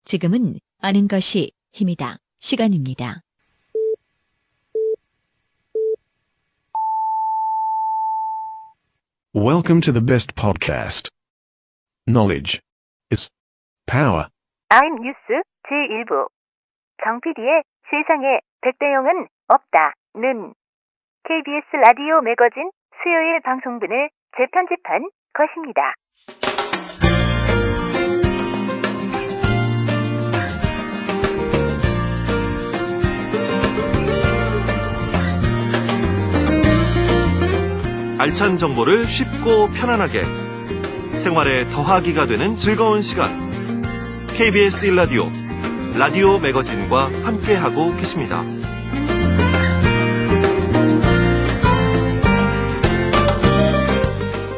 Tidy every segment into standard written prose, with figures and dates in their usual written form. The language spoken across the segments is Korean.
지금은 아는 것이 힘이다. 시간입니다. Welcome to the best podcast. Knowledge is power. I'm 뉴스 제1부. 정 PD의 세상에 100대용은 없다는 KBS 라디오 매거진 수요일 방송분을 재편집한 것입니다. 알찬 정보를 쉽고 편안하게 생활에 더하기가 되는 즐거운 시간 KBS 1라디오 라디오 매거진과 함께하고 계십니다.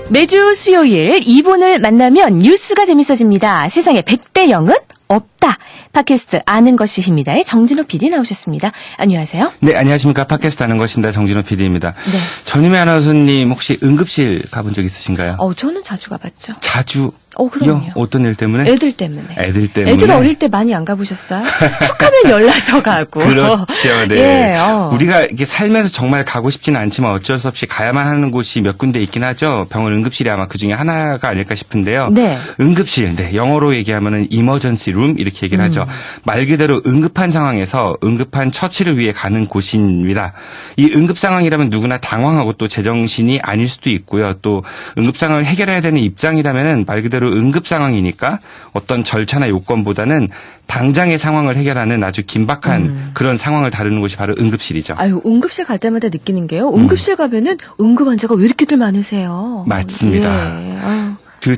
매주 수요일 이분을 만나면 뉴스가 재밌어집니다. 세상에 100대 0은 없다. 팟캐스트 아는 것이 힘이다의 정진호 PD 나오셨습니다. 안녕하세요. 네, 안녕하십니까. 팟캐스트 아는 것입니다. 정진호 PD입니다. 네. 전유미 아나운서님 혹시 응급실 가본 적 있으신가요? 저는 자주 가봤죠. 자주? 그럼요. 어떤 일 때문에? 애들 때문에. 애들 때문에? 애들 어릴 때 많이 안 가보셨어요? 툭 하면 연락서 가고. 그렇죠. 네. 예, 우리가 이게 살면서 정말 가고 싶지는 않지만 어쩔 수 없이 가야만 하는 곳이 몇 군데 있긴 하죠. 병원 응급실이 아마 그중에 하나가 아닐까 싶은데요. 네. 응급실, 네. 영어로 얘기하면은 emergency room 이렇게 얘기를 하죠. 말 그대로 응급한 상황에서 응급한 처치를 위해 가는 곳입니다. 이 응급 상황이라면 누구나 당황하고 또 제정신이 아닐 수도 있고요. 또 응급 상황을 해결해야 되는 입장이라면은 말 그대로 응급 상황이니까 어떤 절차나 요건보다는 당장의 상황을 해결하는 아주 긴박한 그런 상황을 다루는 곳이 바로 응급실이죠. 아유, 응급실 갈 때마다 느끼는 게요. 응급실 가면은 응급 환자가 왜 이렇게들 많으세요? 맞습니다. 예.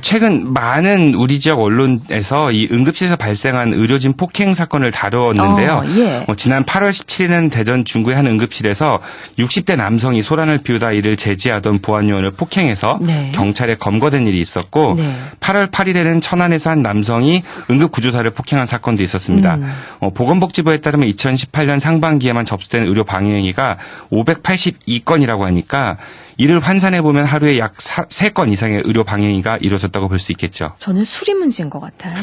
최근 많은 우리 지역 언론에서 이 응급실에서 발생한 의료진 폭행 사건을 다루었는데요. 예. 지난 8월 17일에는 대전 중구의 한 응급실에서 60대 남성이 소란을 피우다 이를 제지하던 보안요원을 폭행해서 네. 경찰에 검거된 일이 있었고 네. 8월 8일에는 천안에서 한 남성이 응급구조사를 폭행한 사건도 있었습니다. 보건복지부에 따르면 2018년 상반기에만 접수된 의료 방해행위가 582건이라고 하니까 이를 환산해보면 하루에 약 3건 이상의 의료 방해가 이루어졌다고 볼 수 있겠죠. 저는 술이 문제인 것 같아요.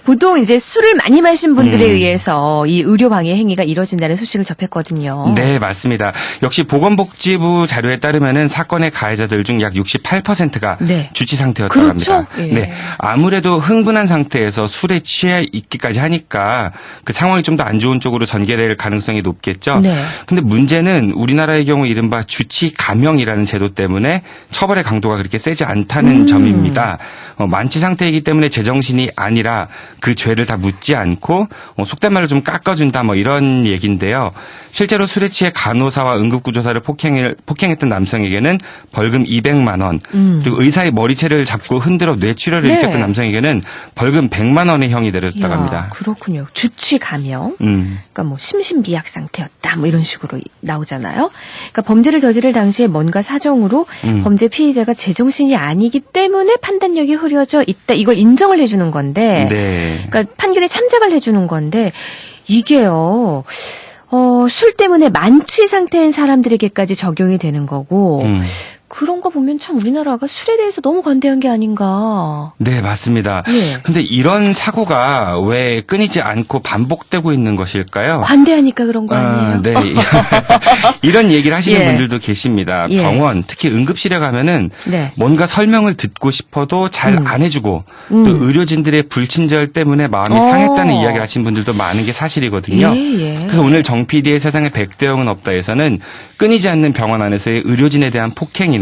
보통 이제 술을 많이 마신 분들에 의해서 이 의료 방해 행위가 이루어진다는 소식을 접했거든요. 네, 맞습니다. 역시 보건복지부 자료에 따르면은 사건의 가해자들 중 약 68%가 네. 주치 상태였다고 그렇죠? 합니다. 예. 네, 아무래도 흥분한 상태에서 술에 취해 있기까지 하니까 그 상황이 좀 더 안 좋은 쪽으로 전개될 가능성이 높겠죠. 네. 근데 문제는 우리나라의 경우 이른바 주치 감형이라는 제도 때문에 처벌의 강도가 그렇게 세지 않다는 점입니다. 만취 상태이기 때문에 제정신이 아니라 그 죄를 다 묻지 않고 속된 말로 좀 깎아준다 뭐 이런 얘기인데요. 실제로 술에 취해 간호사와 응급구조사를 폭행했던 남성에게는 벌금 200만 원, 그리고 의사의 머리채를 잡고 흔들어 뇌출혈을 네. 일으켰던 남성에게는 벌금 100만 원의 형이 내려졌다고 합니다. 그렇군요. 주치 감형. 그러니까 뭐 심신미약 상태였다. 뭐 이런 식으로 나오잖아요. 그러니까 범죄를 저지를 당시에 뭔가 사정으로 범죄 피의자가 제정신이 아니기 때문에 판단력이 흐려져 있다. 이걸 인정을 해주는 건데, 네. 그러니까 판결에 참작을 해주는 건데 이게요. 술 때문에 만취 상태인 사람들에게까지 적용이 되는 거고. 그런 거 보면 참 우리나라가 술에 대해서 너무 관대한 게 아닌가. 네, 맞습니다. 예. 근데 이런 사고가 왜 끊이지 않고 반복되고 있는 것일까요? 관대하니까 그런 거 아니에요? 네. 이런 얘기를 하시는 예. 분들도 계십니다. 예. 병원, 특히 응급실에 가면은 네. 뭔가 설명을 듣고 싶어도 잘 안 해주고 또 의료진들의 불친절 때문에 마음이 상했다는 이야기를 하신 분들도 많은 게 사실이거든요. 예. 그래서 오늘 정 PD의 세상에 100대 0은 없다에서는 끊이지 않는 병원 안에서의 의료진에 대한 폭행이나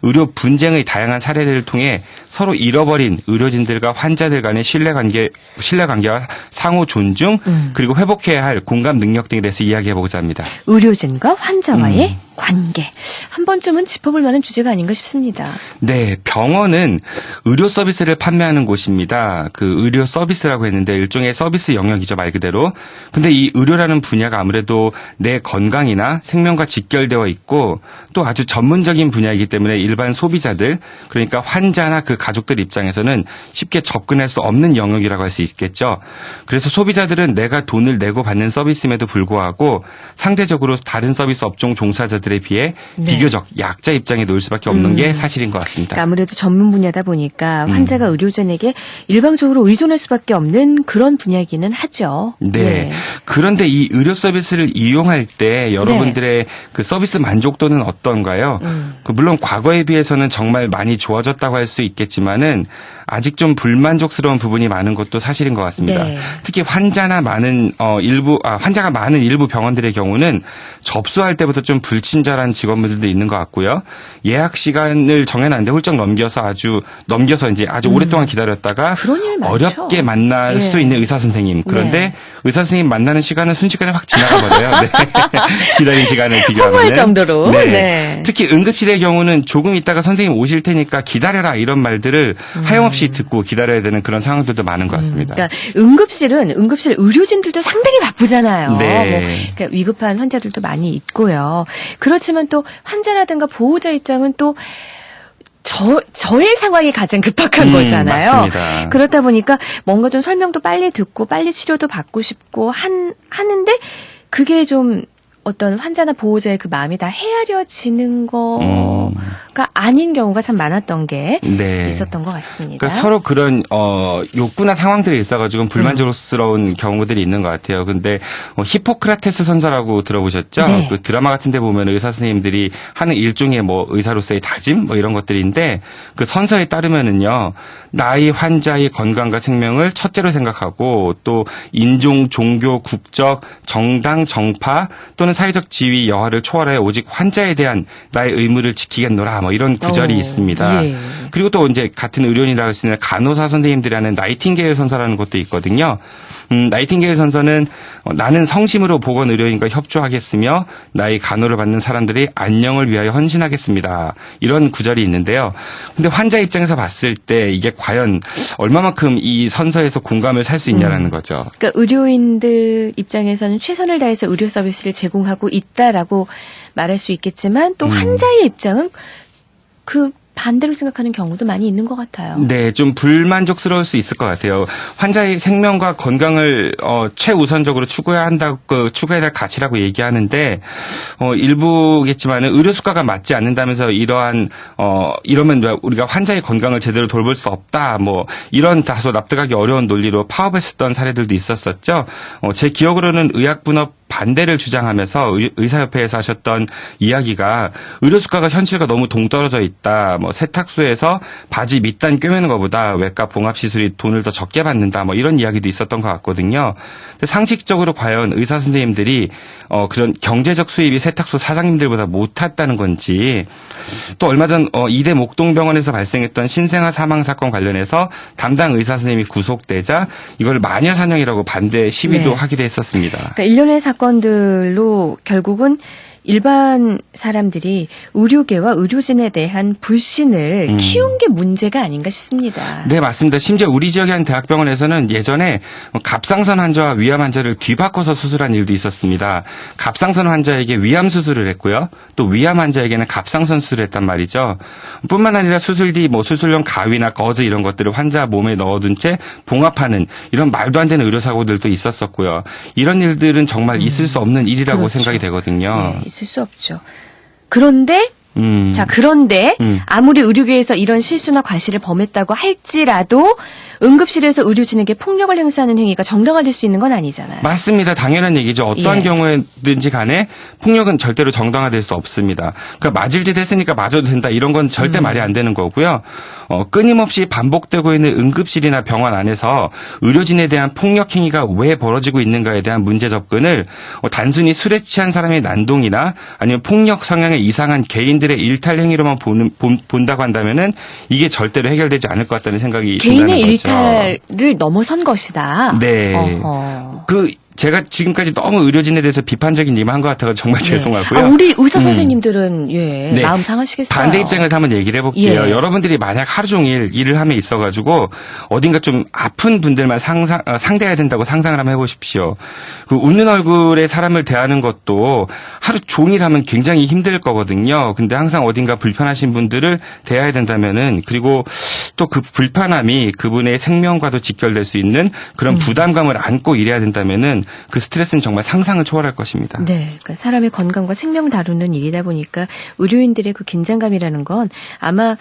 의료 분쟁의 다양한 사례들을 통해 서로 잃어버린 의료진들과 환자들 간의 신뢰관계와 상호 존중 그리고 회복해야 할 공감 능력 등에 대해서 이야기해보고자 합니다. 의료진과 환자와의 관계. 한 번쯤은 짚어볼 만한 주제가 아닌가 싶습니다. 네, 병원은 의료 서비스를 판매하는 곳입니다. 그 의료 서비스라고 했는데 일종의 서비스 영역이죠, 말 그대로. 근데 이 의료라는 분야가 아무래도 내 건강이나 생명과 직결되어 있고 또 아주 전문적인 분야이기 때문에 일반 소비자들, 그러니까 환자나 그 가족들 입장에서는 쉽게 접근할 수 없는 영역이라고 할 수 있겠죠. 그래서 소비자들은 내가 돈을 내고 받는 서비스임에도 불구하고 상대적으로 다른 서비스 업종 종사자들에 비해 비교적 약자 입장에 놓일 수밖에 없는 게 사실인 것 같습니다. 그러니까 아무래도 전문 분야다 보니까 환자가 의료진에게 일방적으로 의존할 수밖에 없는 그런 분야이기는 하죠. 네. 예. 그런데 이 의료 서비스를 이용할 때 여러분들의 그 서비스 만족도는 어떤가요? 물론 과거에 비해서는 정말 많이 좋아졌다고 할 수 있겠지만은 아직 좀 불만족스러운 부분이 많은 것도 사실인 것 같습니다. 네. 특히 환자가 많은 일부 병원들의 경우는 접수할 때부터 좀 불친절한 직원분들도 있는 것 같고요. 예약 시간을 정해놨는데 훌쩍 넘겨서 이제 아주 오랫동안 기다렸다가 그런 일 많죠. 어렵게 만날 수 있는 의사 선생님. 그런데 네. 의사 선생님 만나는 시간은 순식간에 확 지나가 버려요. 네. 기다린 시간을 비교하면 허무할 정도로. 네. 네. 특히 응급실의 경우는 조금 있다가 선생님 오실 테니까 기다려라 이런 말들을 하염없이 듣고 기다려야 되는 그런 상황들도 많은 것 같습니다. 그러니까 응급실 의료진들도 상당히 바쁘잖아요. 네. 그러니까 위급한 환자들도 많이 있고요. 그렇지만 또 환자라든가 보호자 입장은 또 저의 상황이 가장 급박한 거잖아요. 맞습니다. 그렇다 보니까 뭔가 좀 설명도 빨리 듣고 빨리 치료도 받고 싶고 하는데 그게 좀 어떤 환자나 보호자의 그 마음이 다 헤아려지는 거가 아닌 경우가 참 많았던 게 네. 있었던 것 같습니다. 그러니까 서로 그런 욕구나 상황들이 있어가지고 불만족스러운 경우들이 있는 것 같아요. 근데 히포크라테스 선서라고 들어보셨죠? 네. 그 드라마 같은 데 보면 의사 선생님들이 하는 일종의 의사로서의 다짐 이런 것들인데 그 선서에 따르면은요. 나의 환자의 건강과 생명을 첫째로 생각하고 또 인종, 종교, 국적, 정당, 정파 또는 사회적 지위, 여하를 초월하여 오직 환자에 대한 나의 의무를 지키겠노라 이런 구절이 있습니다. 예. 그리고 또 이제 같은 의료인이라고 할 수 있는 간호사 선생님들이 하는 나이팅게일 선서라는 것도 있거든요. 나이팅게일 선서는 나는 성심으로 보건 의료인과 협조하겠으며 나의 간호를 받는 사람들의 안녕을 위하여 헌신하겠습니다. 이런 구절이 있는데요. 근데 환자 입장에서 봤을 때 이게 과연 얼마만큼 이 선서에서 공감을 살 수 있냐라는 거죠. 그러니까 의료인들 입장에서는 최선을 다해서 의료 서비스를 제공하고 있다라고 말할 수 있겠지만 또 환자의 입장은 그 반대로 생각하는 경우도 많이 있는 것 같아요. 네, 좀 불만족스러울 수 있을 것 같아요. 환자의 생명과 건강을 최우선적으로 추구해야 될 가치라고 얘기하는데 일부겠지만 의료 수가가 맞지 않는다면서 이러면 우리가 환자의 건강을 제대로 돌볼 수 없다. 이런 다소 납득하기 어려운 논리로 파업했었던 사례들도 있었었죠. 제 기억으로는 의학분업 반대를 주장하면서 의사협회에서 하셨던 이야기가 의료 수가가 현실과 너무 동떨어져 있다. 세탁소에서 바지 밑단 꿰매는 것보다 외과 봉합시술이 돈을 더 적게 받는다. 이런 이야기도 있었던 것 같거든요. 근데 상식적으로 과연 의사 선생님들이 그런 경제적 수입이 세탁소 사장님들보다 못했다는 건지 또 얼마 전 이대 목동병원에서 발생했던 신생아 사망 사건 관련해서 담당 의사 선생님이 구속되자 이걸 마녀 사냥이라고 반대 시위도 하기도 했었습니다. 그러니까 일련의 사건들로 결국은 일반 사람들이 의료계와 의료진에 대한 불신을 키운 게 문제가 아닌가 싶습니다. 네, 맞습니다. 심지어 우리 지역의 한 대학병원에서는 예전에 갑상선 환자와 위암 환자를 뒤바꿔서 수술한 일도 있었습니다. 갑상선 환자에게 위암 수술을 했고요. 또 위암 환자에게는 갑상선 수술을 했단 말이죠. 뿐만 아니라 수술 뒤 수술용 가위나 거즈 이런 것들을 환자 몸에 넣어둔 채 봉합하는 이런 말도 안 되는 의료사고들도 있었었고요. 이런 일들은 정말 있을 수 없는 일이라고 그렇죠. 생각이 되거든요. 네, 있을 수 없죠. 그런데 그런데 아무리 의료계에서 이런 실수나 과실을 범했다고 할지라도 응급실에서 의료진에게 폭력을 행사하는 행위가 정당화될 수 있는 건 아니잖아요. 맞습니다. 당연한 얘기죠. 어떠한 경우에든지 간에 폭력은 절대로 정당화될 수 없습니다. 그러니까 맞을 짓 했으니까 맞아도 된다 이런 건 절대 말이 안 되는 거고요. 끊임없이 반복되고 있는 응급실이나 병원 안에서 의료진에 대한 폭력 행위가 왜 벌어지고 있는가에 대한 문제 접근을 단순히 술에 취한 사람의 난동이나 아니면 폭력 성향의 이상한 개인들의 일탈 행위로만 본다고 한다면은 이게 절대로 해결되지 않을 것 같다는 생각이 든다는 거죠. 개인의 일탈을 넘어선 것이다. 네. 제가 지금까지 너무 의료진에 대해서 비판적인 얘기만 한 것 같아서 정말 네. 죄송하고요. 우리 의사 선생님들은 네. 마음 상하시겠어요. 반대 입장에서 한번 얘기를 해볼게요. 예. 여러분들이 만약 하루 종일 일을 함에 있어가지고 어딘가 좀 아픈 분들만 상대해야 된다고 상상을 한번 해보십시오. 그 웃는 얼굴에 사람을 대하는 것도 하루 종일 하면 굉장히 힘들 거거든요. 근데 항상 어딘가 불편하신 분들을 대해야 된다면은, 그리고 또 그 불편함이 그분의 생명과도 직결될 수 있는 그런 부담감을 안고 일해야 된다면은 그 스트레스는 정말 상상을 초월할 것입니다. 네, 그러니까 사람의 건강과 생명 다루는 일이다 보니까 의료인들의 그 긴장감이라는 건 아마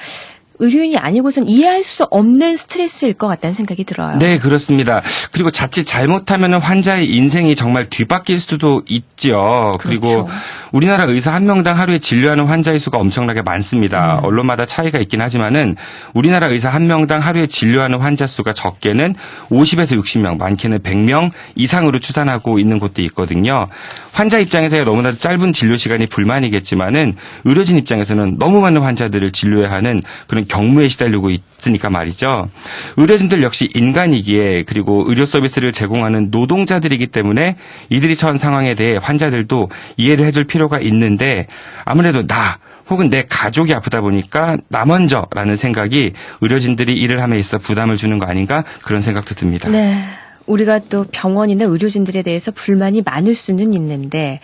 의료인이 아니고선 이해할 수 없는 스트레스일 것 같다는 생각이 들어요. 네, 그렇습니다. 그리고 자칫 잘못하면 환자의 인생이 정말 뒤바뀔 수도 있죠. 그리고 그렇죠. 우리나라 의사 한 명당 하루에 진료하는 환자의 수가 엄청나게 많습니다. 언론마다 차이가 있긴 하지만은 우리나라 의사 한 명당 하루에 진료하는 환자 수가 적게는 50에서 60명, 많게는 100명 이상으로 추산하고 있는 곳도 있거든요. 환자 입장에서야 너무나도 짧은 진료 시간이 불만이겠지만은 의료진 입장에서는 너무 많은 환자들을 진료해야 하는 그런 경무에 시달리고 있으니까 말이죠. 의료진들 역시 인간이기에, 그리고 의료 서비스를 제공하는 노동자들이기 때문에 이들이 처한 상황에 대해 환자들도 이해를 해줄 필요가 있는데, 아무래도 혹은 내 가족이 아프다 보니까 나 먼저라는 생각이 의료진들이 일을 함에 있어 부담을 주는 거 아닌가, 그런 생각도 듭니다. 네. 우리가 또 병원이나 의료진들에 대해서 불만이 많을 수는 있는데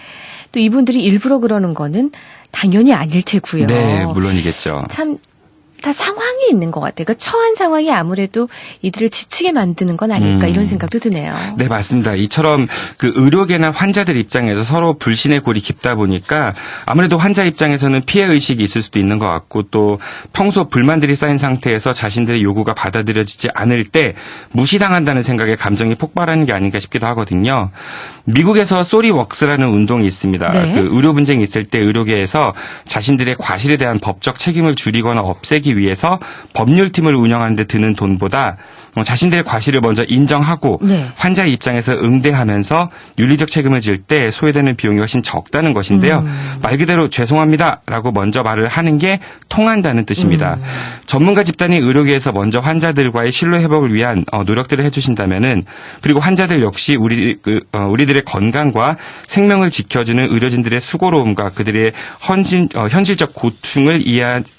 또 이분들이 일부러 그러는 거는 당연히 아닐 테고요. 네, 물론이겠죠. 참 다 상황이 있는 것 같아요. 그러니까 처한 상황이 아무래도 이들을 지치게 만드는 건 아닐까 이런 생각도 드네요. 네, 맞습니다. 이처럼 그 의료계나 환자들 입장에서 서로 불신의 골이 깊다 보니까 아무래도 환자 입장에서는 피해 의식이 있을 수도 있는 것 같고, 또 평소 불만들이 쌓인 상태에서 자신들의 요구가 받아들여지지 않을 때 무시당한다는 생각에 감정이 폭발하는 게 아닌가 싶기도 하거든요. 미국에서 소리웍스라는 운동이 있습니다. 네. 그 의료 분쟁이 있을 때 의료계에서 자신들의 과실에 대한 법적 책임을 줄이거나 없애기 위해서 법률팀을 운영하는 데 드는 돈보다 자신들의 과실을 먼저 인정하고 네. 환자의 입장에서 응대하면서 윤리적 책임을 질 때 소요되는 비용이 훨씬 적다는 것인데요. 말 그대로 죄송합니다라고 먼저 말을 하는 게 통한다는 뜻입니다. 전문가 집단이 의료계에서 먼저 환자들과의 신뢰 회복을 위한 노력들을 해주신다면은, 그리고 환자들 역시 우리들의 건강과 생명을 지켜주는 의료진들의 수고로움과 그들의 현실적 고충을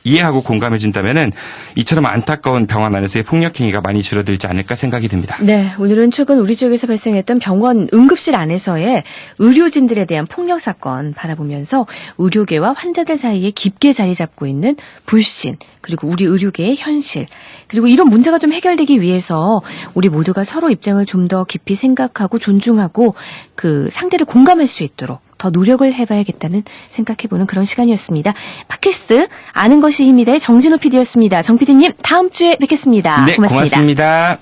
이해하고 공감해준다면은 이처럼 안타까운 병원 안에서의 폭력 행위가 많이 줄어들지 않을까 생각이 듭니다. 네, 오늘은 최근 우리 지역에서 발생했던 병원 응급실 안에서의 의료진들에 대한 폭력 사건 바라보면서 의료계와 환자들 사이에 깊게 자리 잡고 있는 불신, 그리고 우리 의료계의 현실, 그리고 이런 문제가 좀 해결되기 위해서 우리 모두가 서로 입장을 좀 더 깊이 생각하고 존중하고 그 상대를 공감할 수 있도록 더 노력을 해봐야겠다는 생각해보는 그런 시간이었습니다. 팟캐스트 아는 것이 힘이다의 정진호 PD였습니다. 정 PD님 다음 주에 뵙겠습니다. 네, 고맙습니다.